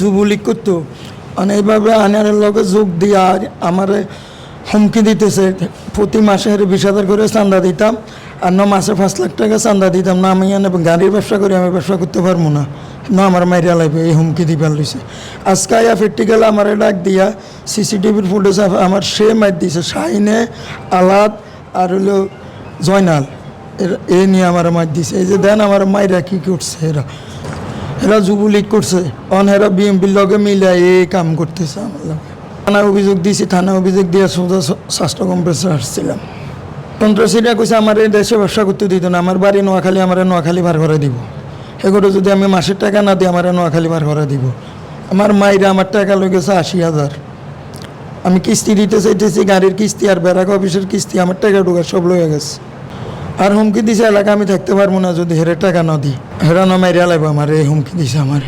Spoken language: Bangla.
যুবলীগ করতো এইভাবে আনারের লগে যোগ দিয়া আমার হুমকি দিতেছে। প্রতি মাসে 20,000 করে চাঁদা দিতাম, আর মাসে 5 লাখ টাকা চাঁদা দিতাম না। আমি গাড়ির ব্যবসা করি, আমি ব্যবসা করতে পারবো না, আমার মাইরা লাগবে, এই হুমকি দিবার লইছে। আজকে আয়া প্র্যাকটিক্যাল আমার ডাক দিয়া সিসিটিভির ফুটেজ আমার সে মার দিছে, শাহিনে, আলাদ আর হলো জয়নাল, এ নিয়ে আমার মার দিছে। এই যে দেন আমার মাইরা কী করছে, এরা যুবলীগ করছে, এরা বিএমপির লগে মিলে এই কাম করতেছে। আমার লগে থানায় অভিযোগ দিয়েছি, থানায় অভিযোগ দিয়ে সোজা স্বাস্থ্য কমপ্লেক্সে আসছিলাম। সন্ত্রাসীরা কইছে আমার এই দেশে ব্যবসা করতে দিত না, আমার বাড়ি নোয়াখালী, আমার নোয়াখালী বার করে দিব। এগুলো যদি আমি মাসের টাকা না দিই, আমার নোয়াখালী বার করে দিব। আমার মাইরা আমার টাকা লই গেছে 80,000। আমি কিস্তি দিতে চাইতেছি, গাড়ির কিস্তি আর ব্যারাক অফিসের কিস্তি, আমার টাকা ঢোকা সব লয়ে গেছে। আর হুমকি দিছে এলাকা আমি থাকতে পারবো না যদি হেরে টাকা না দিই, হেরা না মাইরা লাগবে আমার, এই হুমকি দিছে আমার।